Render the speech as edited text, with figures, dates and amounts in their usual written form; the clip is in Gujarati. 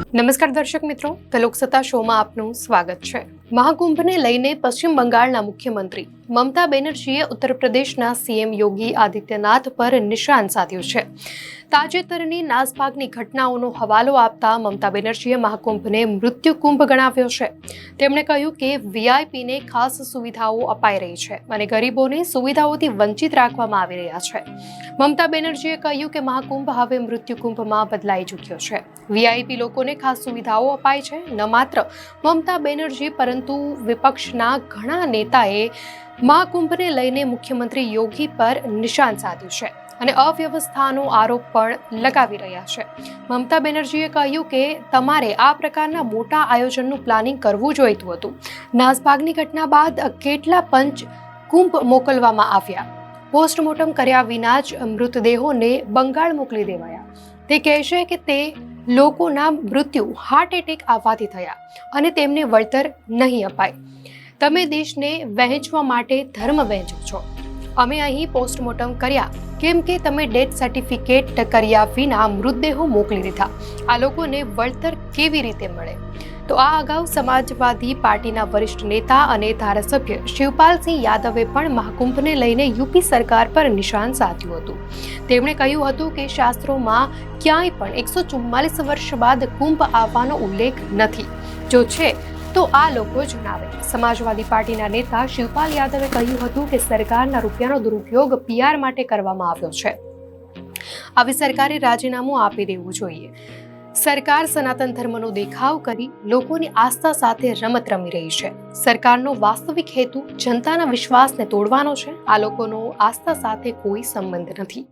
નમસ્કાર દર્શક મિત્રો, ધ લોકસત્તા શોમાં આપનું સ્વાગત છે। મહાકુંભને લઈને પશ્ચિમ બંગાળના મુખ્યમંત્રી મમતા બેનર્જીએ ઉત્તર પ્રદેશના સીએમ યોગી આદિત્યનાથ પર નિશાન સાધ્યું છે। તાજેતરની નાસભાગની ઘટનાઓનો હવાલો આપતા મમતા બેનર્જીએ મહાકુંભને મૃત્યુ કુંભ ગણાવ્યો છે। તેમણે કહ્યું કે વીઆઈપીને ખાસ સુવિધાઓ અપાઈ રહી છે અને ગરીબોને સુવિધાઓથી વંચિત રાખવામાં આવી રહ્યા છે। મમતા બેનર્જીએ કહ્યું કે મહાકુંભ હવે મૃત્યુ કુંભમાં બદલાઈ ચૂક્યો છે। વીઆઈપી લોકોને ખાસ સુવિધાઓ અપાય છે। ન માત્ર મમતા બેનર્જી પરંતુ વિપક્ષના ઘણા નેતાએ મહાકુંભને લઈને મુખ્યમંત્રી યોગી પર નિશાન સાધ્યું છે અને અવ્યવસ્થાનો આરોપ પણ લગાવી રહ્યા છે। મમતા બેનર્જીએ કહ્યું કે તમારે આ પ્રકારના મોટા આયોજનનું પ્લાનિંગ કરવું જોઈતું હતું। નાસભાગની ઘટના બાદ કેટલા પંચ કુંભ મોકલવામાં આવ્યા, પોસ્ટમોર્ટમ કર્યા વિના જ મૃતદેહોને બંગાળ મોકલી દેવાયા। તે કહેશે કે તે લોકોના મૃત્યુ હાર્ટ એટેક આવવાથી થયા અને તેમને વળતર નહીં અપાય। તમે દેશને વહેંચવા માટે ધર્મ વહેંચો છો। અમે અહીં પોસ્ટમોર્ટમ કર્યા કેમ કે તમે ડેથ સર્ટિફિકેટ કર્યા વિના મૃતદેહો મોકલી દીધા। આ લોકોને વળતર કેવી રીતે મળે? તો આ અગાઉ સમાજવાદી પાર્ટીના વરિષ્ઠ નેતા અને ધારાસભ્ય શિવપાલસિંહ યાદવે પણ મહાકુંભને લઈને યુપી સરકાર પર નિશાન સાધ્યું હતું। તેમણે કહ્યું હતું કે શાસ્ત્રોમાં ક્યાંય પણ 144 વર્ષ બાદ કુંભ આવવાનો ઉલ્લેખ નથી। જો છે તો આ લોકો જણાવે। સમાજવાદી પાર્ટીના નેતા શિવપાલ યાદવે કહ્યું હતું કે સરકારના રૂપિયાનો દુરુપયોગ પીઆર માટે કરવામાં આવ્યો છે। આવી સરકારે રાજીનામું આપી દેવું જોઈએ। સરકાર સનાતન ધર્મનો દેખાવ કરી લોકોની આસ્થા સાથે રમત રમી રહી છે। સરકારનો વાસ્તવિક હેતુ જનતાના વિશ્વાસને તોડવાનો છે। આ લોકોનો આસ્થા સાથે કોઈ સંબંધ નથી।